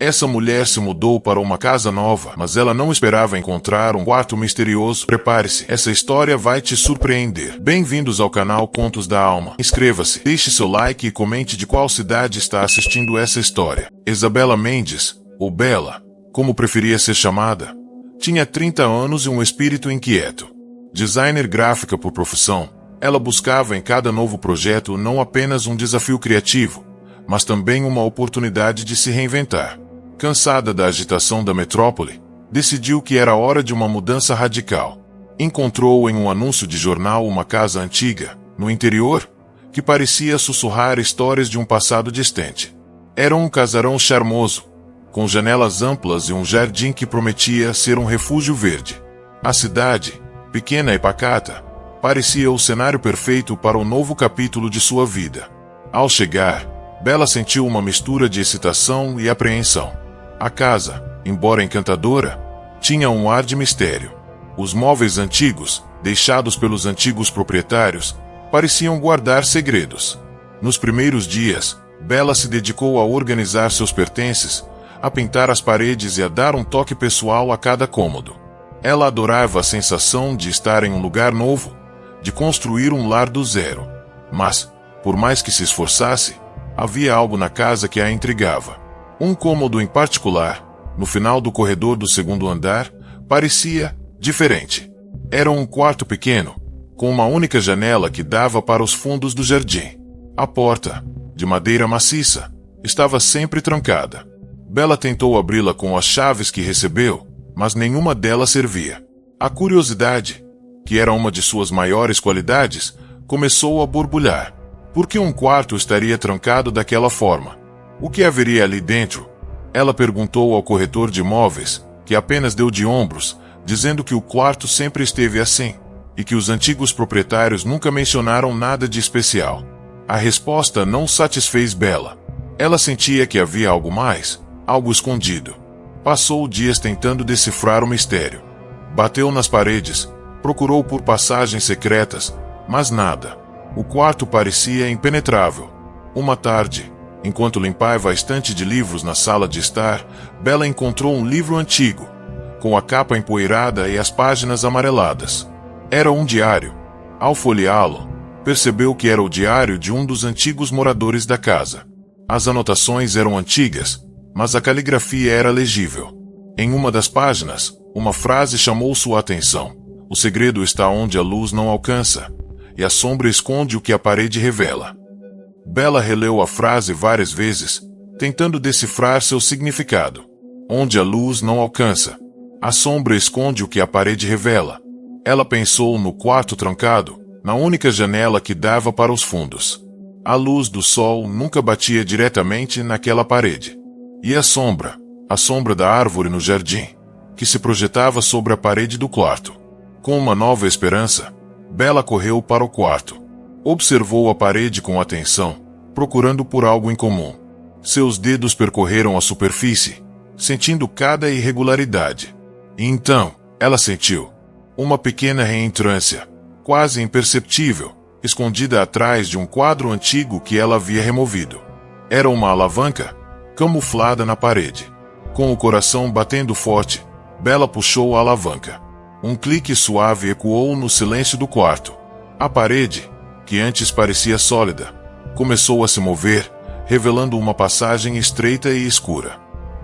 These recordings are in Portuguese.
Essa mulher se mudou para uma casa nova, mas ela não esperava encontrar um quarto misterioso. Prepare-se, essa história vai te surpreender. Bem-vindos ao canal Contos da Alma. Inscreva-se, deixe seu like e comente de qual cidade está assistindo essa história. Isabela Mendes, ou Bela, como preferia ser chamada, tinha 30 anos e um espírito inquieto. Designer gráfica por profissão, ela buscava em cada novo projeto não apenas um desafio criativo, mas também uma oportunidade de se reinventar. Cansada da agitação da metrópole, decidiu que era hora de uma mudança radical. Encontrou em um anúncio de jornal uma casa antiga, no interior, que parecia sussurrar histórias de um passado distante. Era um casarão charmoso, com janelas amplas e um jardim que prometia ser um refúgio verde. A cidade, pequena e pacata, parecia o cenário perfeito para o novo capítulo de sua vida. Ao chegar, Bela sentiu uma mistura de excitação e apreensão. A casa, embora encantadora, tinha um ar de mistério. Os móveis antigos, deixados pelos antigos proprietários, pareciam guardar segredos. Nos primeiros dias, Bela se dedicou a organizar seus pertences, a pintar as paredes e a dar um toque pessoal a cada cômodo. Ela adorava a sensação de estar em um lugar novo, de construir um lar do zero. Mas, por mais que se esforçasse, havia algo na casa que a intrigava. Um cômodo em particular, no final do corredor do segundo andar, parecia diferente. Era um quarto pequeno, com uma única janela que dava para os fundos do jardim. A porta, de madeira maciça, estava sempre trancada. Bela tentou abri-la com as chaves que recebeu, mas nenhuma delas servia. A curiosidade, que era uma de suas maiores qualidades, começou a borbulhar. Por que um quarto estaria trancado daquela forma? O que haveria ali dentro? Ela perguntou ao corretor de imóveis, que apenas deu de ombros, dizendo que o quarto sempre esteve assim, e que os antigos proprietários nunca mencionaram nada de especial. A resposta não satisfez Bela. Ela sentia que havia algo mais, algo escondido. Passou dias tentando decifrar o mistério. Bateu nas paredes, procurou por passagens secretas, mas nada. O quarto parecia impenetrável. Uma tarde, enquanto limpava a estante de livros na sala de estar, Bela encontrou um livro antigo, com a capa empoeirada e as páginas amareladas. Era um diário. Ao folheá-lo, percebeu que era o diário de um dos antigos moradores da casa. As anotações eram antigas, mas a caligrafia era legível. Em uma das páginas, uma frase chamou sua atenção. O segredo está onde a luz não alcança, e a sombra esconde o que a parede revela. Bela releu a frase várias vezes, tentando decifrar seu significado. Onde a luz não alcança, a sombra esconde o que a parede revela. Ela pensou no quarto trancado, na única janela que dava para os fundos. A luz do sol nunca batia diretamente naquela parede. E a sombra da árvore no jardim, que se projetava sobre a parede do quarto. Com uma nova esperança, Bela correu para o quarto. Observou a parede com atenção, procurando por algo em comum. Seus dedos percorreram a superfície, sentindo cada irregularidade. E então, ela sentiu uma pequena reentrância, quase imperceptível, escondida atrás de um quadro antigo que ela havia removido. Era uma alavanca, camuflada na parede. Com o coração batendo forte, Bela puxou a alavanca. Um clique suave ecoou no silêncio do quarto. A parede, que antes parecia sólida, começou a se mover, revelando uma passagem estreita e escura.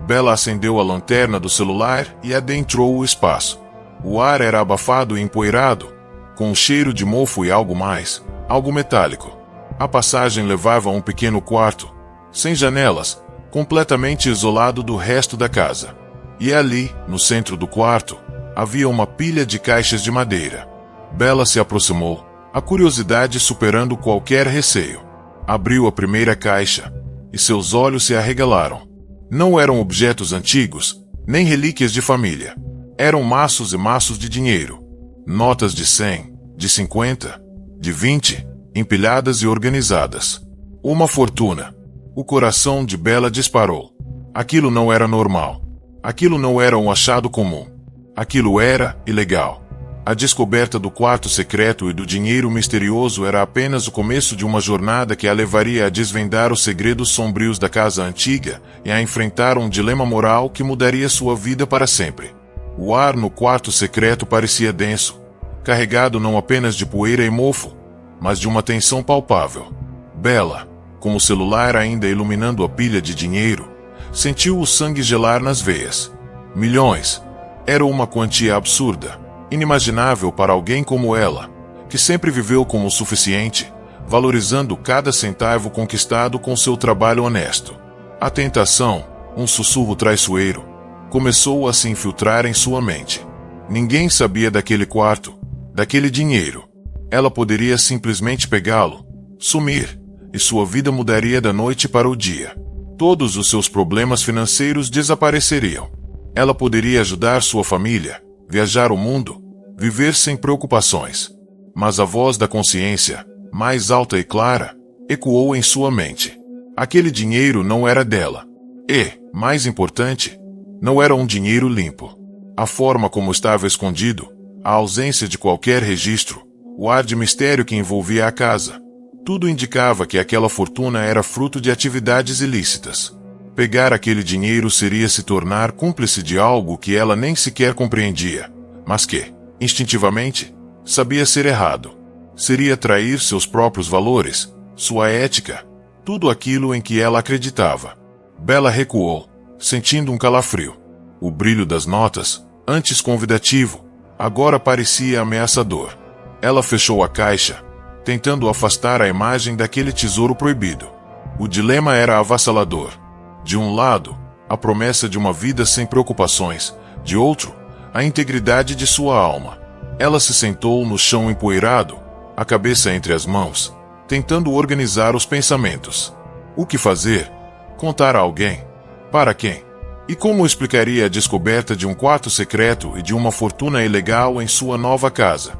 Bela acendeu a lanterna do celular e adentrou o espaço. O ar era abafado e empoeirado, com um cheiro de mofo e algo mais, algo metálico. A passagem levava a um pequeno quarto, sem janelas, completamente isolado do resto da casa. E ali, no centro do quarto, havia uma pilha de caixas de madeira. Bela se aproximou, a curiosidade superando qualquer receio. Abriu a primeira caixa, e seus olhos se arregalaram. Não eram objetos antigos, nem relíquias de família. Eram maços e maços de dinheiro. Notas de 100, de 50, de 20, empilhadas e organizadas. Uma fortuna. O coração de Bela disparou. Aquilo não era normal. Aquilo não era um achado comum. Aquilo era ilegal. A descoberta do quarto secreto e do dinheiro misterioso era apenas o começo de uma jornada que a levaria a desvendar os segredos sombrios da casa antiga e a enfrentar um dilema moral que mudaria sua vida para sempre. O ar no quarto secreto parecia denso, carregado não apenas de poeira e mofo, mas de uma tensão palpável. Bella, com o celular ainda iluminando a pilha de dinheiro, sentiu o sangue gelar nas veias. Milhões. Era uma quantia absurda, inimaginável para alguém como ela, que sempre viveu como o suficiente, valorizando cada centavo conquistado com seu trabalho honesto. A tentação, um sussurro traiçoeiro, começou a se infiltrar em sua mente. Ninguém sabia daquele quarto, daquele dinheiro. Ela poderia simplesmente pegá-lo, sumir, e sua vida mudaria da noite para o dia. Todos os seus problemas financeiros desapareceriam. Ela poderia ajudar sua família, viajar o mundo, viver sem preocupações. Mas a voz da consciência, mais alta e clara, ecoou em sua mente. Aquele dinheiro não era dela. E, mais importante, não era um dinheiro limpo. A forma como estava escondido, a ausência de qualquer registro, o ar de mistério que envolvia a casa, tudo indicava que aquela fortuna era fruto de atividades ilícitas. Pegar aquele dinheiro seria se tornar cúmplice de algo que ela nem sequer compreendia, mas que, instintivamente, sabia ser errado. Seria trair seus próprios valores, sua ética, tudo aquilo em que ela acreditava. Bella recuou, sentindo um calafrio. O brilho das notas, antes convidativo, agora parecia ameaçador. Ela fechou a caixa, tentando afastar a imagem daquele tesouro proibido. O dilema era avassalador. De um lado, a promessa de uma vida sem preocupações, de outro, a integridade de sua alma. Ela se sentou no chão empoeirado, a cabeça entre as mãos, tentando organizar os pensamentos. O que fazer? Contar a alguém? Para quem? E como explicaria a descoberta de um quarto secreto e de uma fortuna ilegal em sua nova casa?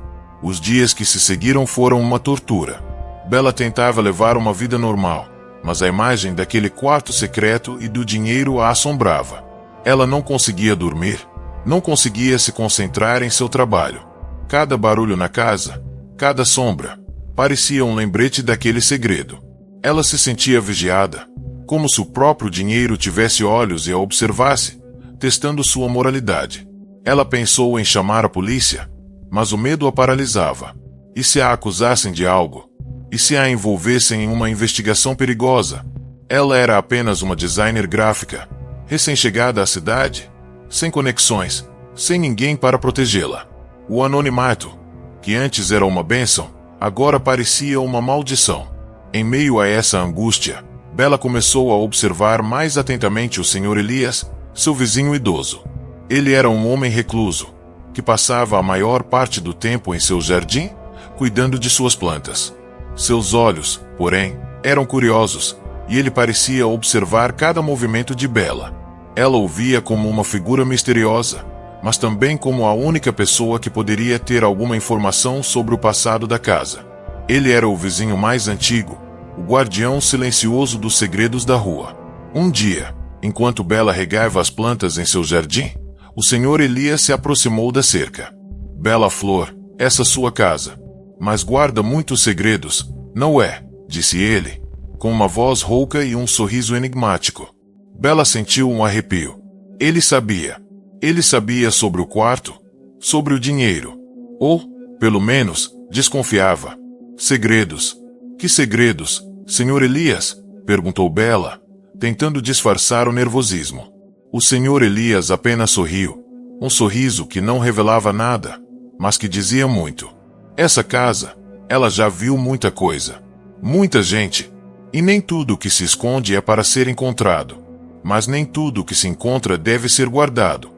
Os dias que se seguiram foram uma tortura. Bella tentava levar uma vida normal, mas a imagem daquele quarto secreto e do dinheiro a assombrava. Ela não conseguia dormir, não conseguia se concentrar em seu trabalho. Cada barulho na casa, cada sombra, parecia um lembrete daquele segredo. Ela se sentia vigiada, como se o próprio dinheiro tivesse olhos e a observasse, testando sua moralidade. Ela pensou em chamar a polícia, mas o medo a paralisava. E se a acusassem de algo? E se a envolvessem em uma investigação perigosa? Ela era apenas uma designer gráfica, recém-chegada à cidade, sem conexões, sem ninguém para protegê-la. O anonimato, que antes era uma bênção, agora parecia uma maldição. Em meio a essa angústia, Bella começou a observar mais atentamente o Sr. Elias, seu vizinho idoso. Ele era um homem recluso, que passava a maior parte do tempo em seu jardim, cuidando de suas plantas. Seus olhos, porém, eram curiosos, e ele parecia observar cada movimento de Bella. Ela o via como uma figura misteriosa, mas também como a única pessoa que poderia ter alguma informação sobre o passado da casa. Ele era o vizinho mais antigo, o guardião silencioso dos segredos da rua. Um dia, enquanto Bella regava as plantas em seu jardim, o Sr. Elias se aproximou da cerca. Bela flor, essa sua casa. Mas guarda muitos segredos, não é? Disse ele, com uma voz rouca e um sorriso enigmático. Bella sentiu um arrepio. Ele sabia. Ele sabia sobre o quarto, sobre o dinheiro. Ou, pelo menos, desconfiava. Segredos. Que segredos, Sr. Elias? Perguntou Bella, tentando disfarçar o nervosismo. O Sr. Elias apenas sorriu. Um sorriso que não revelava nada, mas que dizia muito. Essa casa, ela já viu muita coisa. Muita gente. E nem tudo que se esconde é para ser encontrado. Mas nem tudo que se encontra deve ser guardado.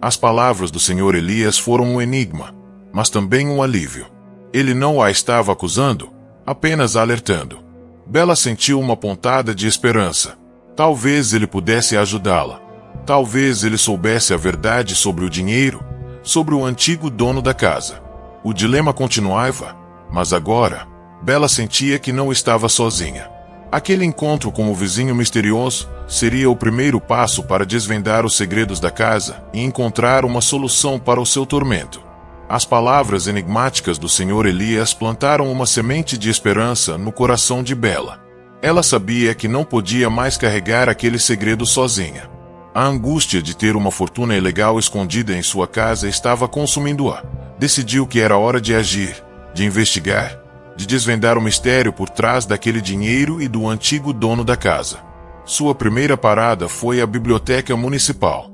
As palavras do Sr. Elias foram um enigma, mas também um alívio. Ele não a estava acusando, apenas alertando. Bella sentiu uma pontada de esperança. Talvez ele pudesse ajudá-la. Talvez ele soubesse a verdade sobre o dinheiro, sobre o antigo dono da casa. O dilema continuava, mas agora, Bella sentia que não estava sozinha. Aquele encontro com o vizinho misterioso seria o primeiro passo para desvendar os segredos da casa e encontrar uma solução para o seu tormento. As palavras enigmáticas do Sr. Elias plantaram uma semente de esperança no coração de Bella. Ela sabia que não podia mais carregar aquele segredo sozinha. A angústia de ter uma fortuna ilegal escondida em sua casa estava consumindo-a. Decidiu que era hora de agir, de investigar, de desvendar o mistério por trás daquele dinheiro e do antigo dono da casa. Sua primeira parada foi a biblioteca municipal.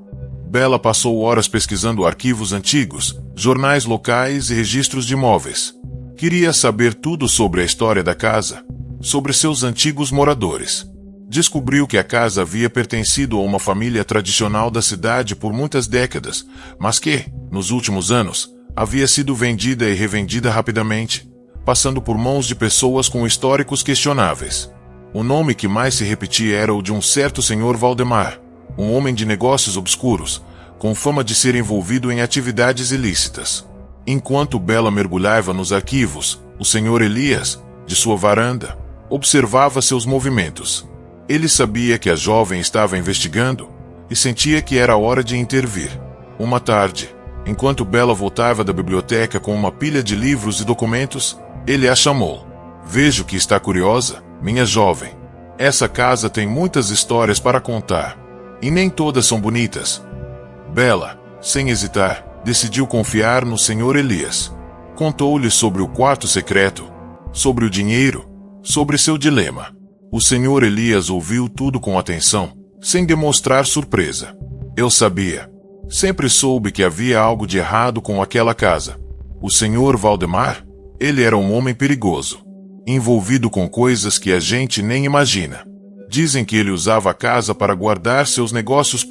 Bella passou horas pesquisando arquivos antigos, jornais locais e registros de imóveis. Queria saber tudo sobre a história da casa, sobre seus antigos moradores. Descobriu que a casa havia pertencido a uma família tradicional da cidade por muitas décadas, mas que, nos últimos anos, havia sido vendida e revendida rapidamente, passando por mãos de pessoas com históricos questionáveis. O nome que mais se repetia era o de um certo Sr. Valdemar, um homem de negócios obscuros, com fama de ser envolvido em atividades ilícitas. Enquanto Bella mergulhava nos arquivos, o Sr. Elias, de sua varanda, observava seus movimentos. Ele sabia que a jovem estava investigando e sentia que era hora de intervir. Uma tarde, enquanto Bella voltava da biblioteca com uma pilha de livros e documentos, ele a chamou. "Vejo que está curiosa, minha jovem. Essa casa tem muitas histórias para contar. E nem todas são bonitas." Bella, sem hesitar, decidiu confiar no Sr. Elias. Contou-lhe sobre o quarto secreto, sobre o dinheiro, sobre seu dilema. O Sr. Elias ouviu tudo com atenção, sem demonstrar surpresa. "Eu sabia. Sempre soube que havia algo de errado com aquela casa. O Sr. Valdemar, ele era um homem perigoso, envolvido com coisas que a gente nem imagina. Dizem que ele usava a casa para guardar seus negócios.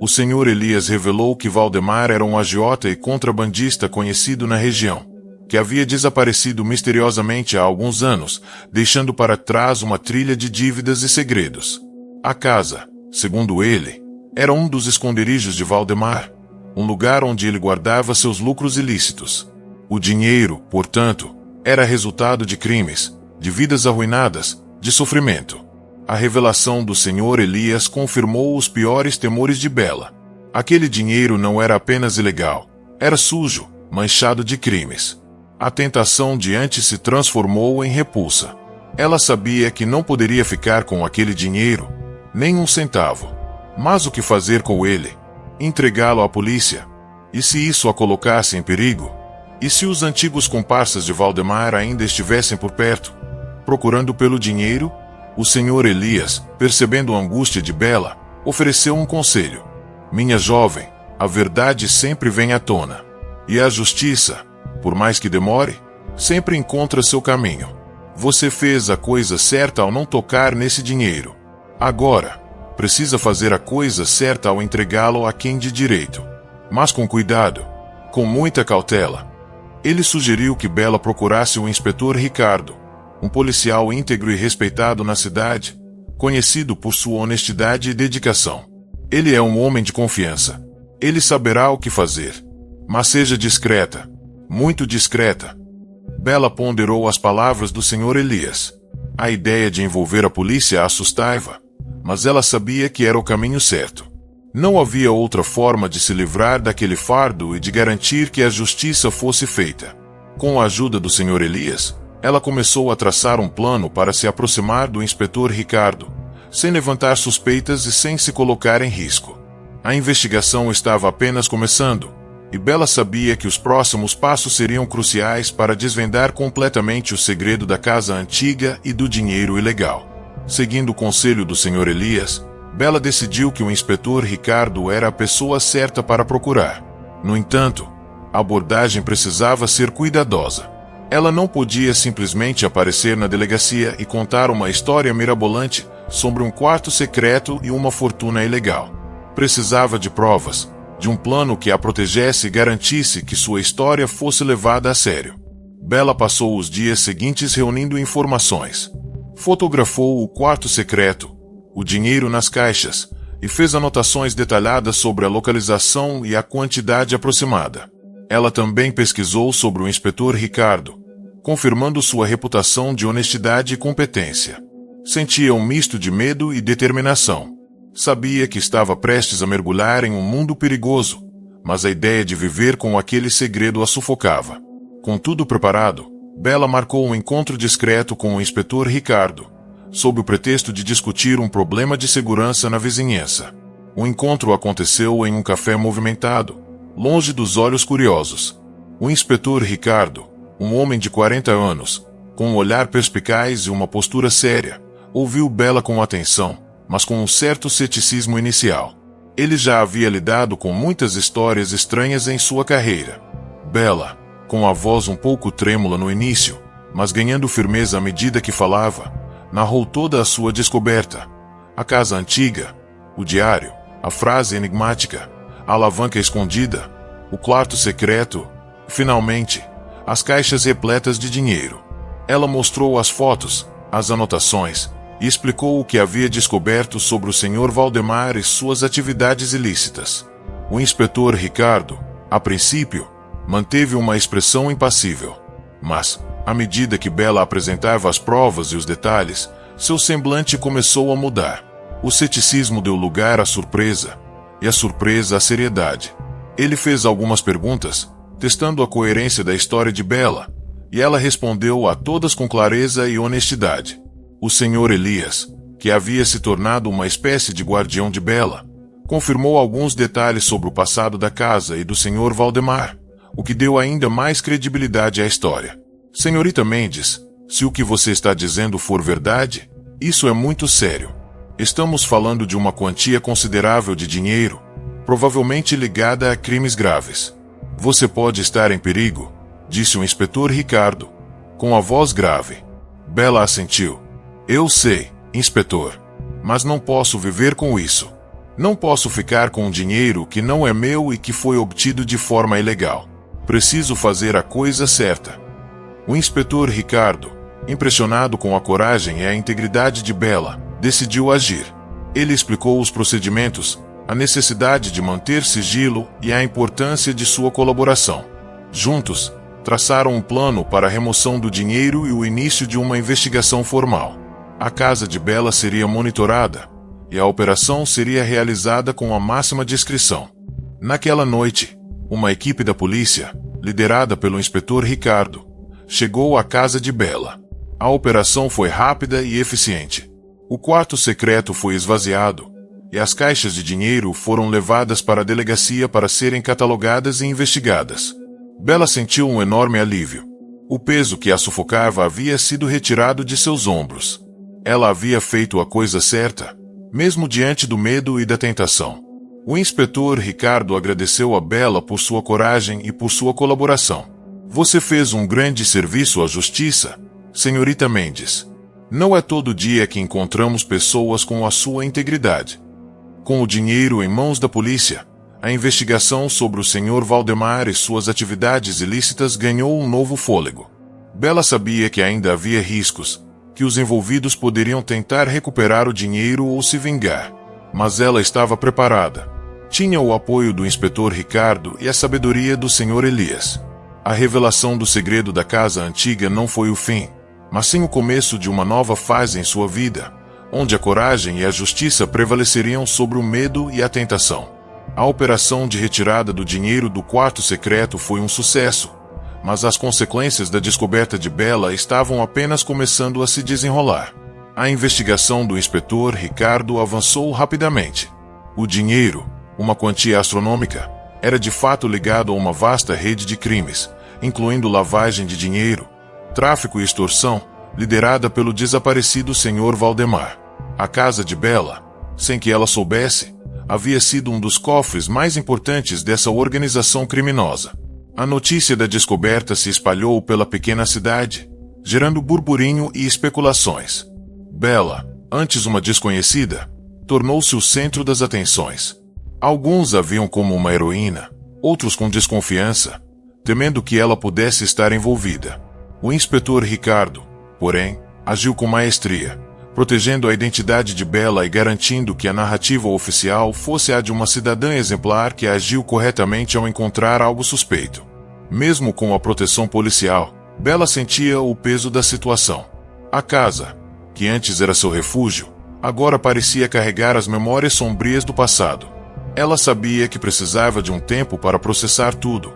O Sr. Elias revelou que Valdemar era um agiota e contrabandista conhecido na região, que havia desaparecido misteriosamente há alguns anos, deixando para trás uma trilha de dívidas e segredos. A casa, segundo ele, era um dos esconderijos de Valdemar, um lugar onde ele guardava seus lucros ilícitos. O dinheiro, portanto, era resultado de crimes, de vidas arruinadas, de sofrimento. A revelação do Sr. Elias confirmou os piores temores de Bella. Aquele dinheiro não era apenas ilegal, era sujo, manchado de crimes. A tentação diante se transformou em repulsa. Ela sabia que não poderia ficar com aquele dinheiro, nem um centavo. Mas o que fazer com ele? Entregá-lo à polícia? E se isso a colocasse em perigo? E se os antigos comparsas de Valdemar ainda estivessem por perto, procurando pelo dinheiro? O Sr. Elias, percebendo a angústia de Bella, ofereceu um conselho. "Minha jovem, a verdade sempre vem à tona. E a justiça, por mais que demore, sempre encontra seu caminho. Você fez a coisa certa ao não tocar nesse dinheiro. Agora, precisa fazer a coisa certa ao entregá-lo a quem de direito. Mas com cuidado, com muita cautela." Ele sugeriu que Bella procurasse o inspetor Ricardo, um policial íntegro e respeitado na cidade, conhecido por sua honestidade e dedicação. "Ele é um homem de confiança. Ele saberá o que fazer. Mas seja discreta, muito discreta." Bella ponderou as palavras do Sr. Elias. A ideia de envolver a polícia a assustava, mas ela sabia que era o caminho certo. Não havia outra forma de se livrar daquele fardo e de garantir que a justiça fosse feita. Com a ajuda do Sr. Elias, ela começou a traçar um plano para se aproximar do inspetor Ricardo, sem levantar suspeitas e sem se colocar em risco. A investigação estava apenas começando, e Bella sabia que os próximos passos seriam cruciais para desvendar completamente o segredo da casa antiga e do dinheiro ilegal. Seguindo o conselho do Sr. Elias, Bella decidiu que o inspetor Ricardo era a pessoa certa para procurar. No entanto, a abordagem precisava ser cuidadosa. Ela não podia simplesmente aparecer na delegacia e contar uma história mirabolante sobre um quarto secreto e uma fortuna ilegal. Precisava de provas, de um plano que a protegesse e garantisse que sua história fosse levada a sério. Bella passou os dias seguintes reunindo informações. Fotografou o quarto secreto, o dinheiro nas caixas, e fez anotações detalhadas sobre a localização e a quantidade aproximada. Ela também pesquisou sobre o inspetor Ricardo, confirmando sua reputação de honestidade e competência. Sentia um misto de medo e determinação. Sabia que estava prestes a mergulhar em um mundo perigoso, mas a ideia de viver com aquele segredo a sufocava. Com tudo preparado, Bella marcou um encontro discreto com o inspetor Ricardo, sob o pretexto de discutir um problema de segurança na vizinhança. O encontro aconteceu em um café movimentado, longe dos olhos curiosos. O inspetor Ricardo, um homem de 40 anos, com um olhar perspicaz e uma postura séria, ouviu Bella com atenção, mas com um certo ceticismo inicial. Ele já havia lidado com muitas histórias estranhas em sua carreira. Bella, com a voz um pouco trêmula no início, mas ganhando firmeza à medida que falava, narrou toda a sua descoberta. A casa antiga, o diário, a frase enigmática, a alavanca escondida, o quarto secreto, finalmente, as caixas repletas de dinheiro. Ela mostrou as fotos, as anotações, e explicou o que havia descoberto sobre o Sr. Valdemar e suas atividades ilícitas. O inspetor Ricardo, a princípio, manteve uma expressão impassível. Mas, à medida que Bella apresentava as provas e os detalhes, seu semblante começou a mudar. O ceticismo deu lugar à surpresa, e a surpresa à seriedade. Ele fez algumas perguntas, testando a coerência da história de Bella, e ela respondeu a todas com clareza e honestidade. O Sr. Elias, que havia se tornado uma espécie de guardião de Bella, confirmou alguns detalhes sobre o passado da casa e do Sr. Valdemar, o que deu ainda mais credibilidade à história. Senhorita Mendes, se o que você está dizendo for verdade, isso é muito sério. Estamos falando de uma quantia considerável de dinheiro, provavelmente ligada a crimes graves. Você pode estar em perigo, disse o inspetor Ricardo, com a voz grave. Bella assentiu. Eu sei, inspetor, mas não posso viver com isso. Não posso ficar com um dinheiro que não é meu e que foi obtido de forma ilegal. Preciso fazer a coisa certa. O inspetor Ricardo, impressionado com a coragem e a integridade de Bella, decidiu agir. Ele explicou os procedimentos, a necessidade de manter sigilo e a importância de sua colaboração. Juntos, traçaram um plano para a remoção do dinheiro e o início de uma investigação formal. A casa de Bella seria monitorada, e a operação seria realizada com a máxima discrição. Naquela noite, uma equipe da polícia, liderada pelo inspetor Ricardo, chegou à casa de Bella. A operação foi rápida e eficiente. O quarto secreto foi esvaziado, e as caixas de dinheiro foram levadas para a delegacia para serem catalogadas e investigadas. Bella sentiu um enorme alívio. O peso que a sufocava havia sido retirado de seus ombros. Ela havia feito a coisa certa, mesmo diante do medo e da tentação. O inspetor Ricardo agradeceu a Bella por sua coragem e por sua colaboração. Você fez um grande serviço à justiça, senhorita Mendes. Não é todo dia que encontramos pessoas com a sua integridade. Com o dinheiro em mãos da polícia, a investigação sobre o Sr. Valdemar e suas atividades ilícitas ganhou um novo fôlego. Bella sabia que ainda havia riscos, que os envolvidos poderiam tentar recuperar o dinheiro ou se vingar. Mas ela estava preparada. Tinha o apoio do inspetor Ricardo e a sabedoria do Sr. Elias. A revelação do segredo da casa antiga não foi o fim, mas sim o começo de uma nova fase em sua vida, onde a coragem e a justiça prevaleceriam sobre o medo e a tentação. A operação de retirada do dinheiro do quarto secreto foi um sucesso, mas as consequências da descoberta de Bella estavam apenas começando a se desenrolar. A investigação do inspetor Ricardo avançou rapidamente. O dinheiro, uma quantia astronômica, era de fato ligado a uma vasta rede de crimes, incluindo lavagem de dinheiro, tráfico e extorsão, liderada pelo desaparecido Sr. Valdemar. A casa de Bella, sem que ela soubesse, havia sido um dos cofres mais importantes dessa organização criminosa. A notícia da descoberta se espalhou pela pequena cidade, gerando burburinho e especulações. Bella, antes uma desconhecida, tornou-se o centro das atenções. Alguns a viam como uma heroína, outros com desconfiança, temendo que ela pudesse estar envolvida. O inspetor Ricardo, porém, agiu com maestria, protegendo a identidade de Bella e garantindo que a narrativa oficial fosse a de uma cidadã exemplar que agiu corretamente ao encontrar algo suspeito. Mesmo com a proteção policial, Bella sentia o peso da situação. A casa, que antes era seu refúgio, agora parecia carregar as memórias sombrias do passado. Ela sabia que precisava de um tempo para processar tudo,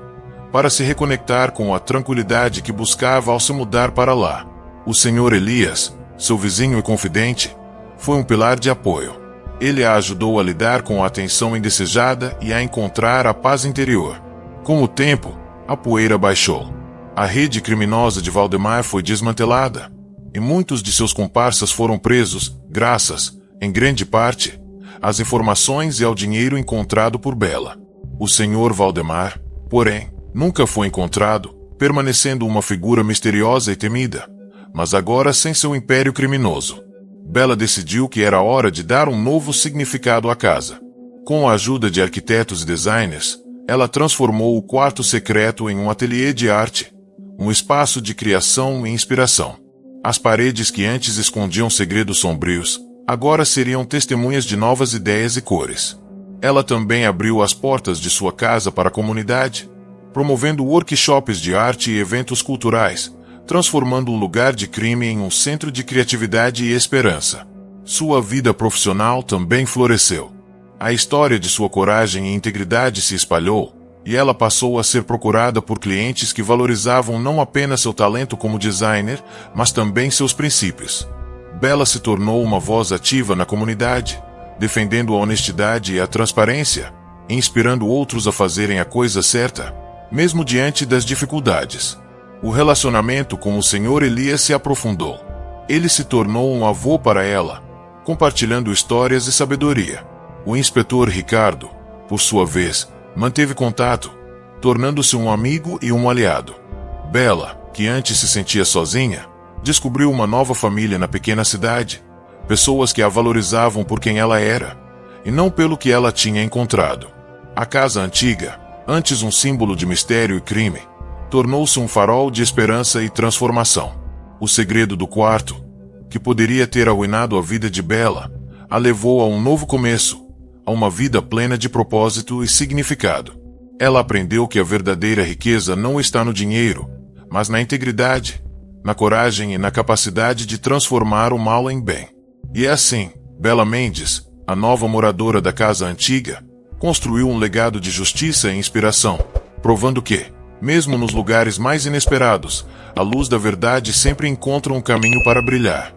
para se reconectar com a tranquilidade que buscava ao se mudar para lá. O Sr. Elias, seu vizinho e confidente, foi um pilar de apoio. Ele a ajudou a lidar com a tensão indesejada e a encontrar a paz interior. Com o tempo, a poeira baixou. A rede criminosa de Valdemar foi desmantelada, e muitos de seus comparsas foram presos, graças, em grande parte, às informações e ao dinheiro encontrado por Bela. O Sr. Valdemar, porém, nunca foi encontrado, permanecendo uma figura misteriosa e temida, mas agora sem seu império criminoso. Bela decidiu que era hora de dar um novo significado à casa. Com a ajuda de arquitetos e designers, ela transformou o quarto secreto em um ateliê de arte, um espaço de criação e inspiração. As paredes que antes escondiam segredos sombrios, agora seriam testemunhas de novas ideias e cores. Ela também abriu as portas de sua casa para a comunidade, promovendo workshops de arte e eventos culturais, transformando um lugar de crime em um centro de criatividade e esperança. Sua vida profissional também floresceu. A história de sua coragem e integridade se espalhou, e ela passou a ser procurada por clientes que valorizavam não apenas seu talento como designer, mas também seus princípios. Bela se tornou uma voz ativa na comunidade, defendendo a honestidade e a transparência, e inspirando outros a fazerem a coisa certa, mesmo diante das dificuldades. O relacionamento com o Sr. Elias se aprofundou. Ele se tornou um avô para ela, compartilhando histórias e sabedoria. O inspetor Ricardo, por sua vez, manteve contato, tornando-se um amigo e um aliado. Bela, que antes se sentia sozinha, descobriu uma nova família na pequena cidade, pessoas que a valorizavam por quem ela era, e não pelo que ela tinha encontrado. A casa antiga, antes um símbolo de mistério e crime, tornou-se um farol de esperança e transformação. O segredo do quarto, que poderia ter arruinado a vida de Bela, a levou a um novo começo, a uma vida plena de propósito e significado. Ela aprendeu que a verdadeira riqueza não está no dinheiro, mas na integridade, na coragem e na capacidade de transformar o mal em bem. E assim, Bela Mendes, a nova moradora da casa antiga, construiu um legado de justiça e inspiração, provando que, mesmo nos lugares mais inesperados, a luz da verdade sempre encontra um caminho para brilhar.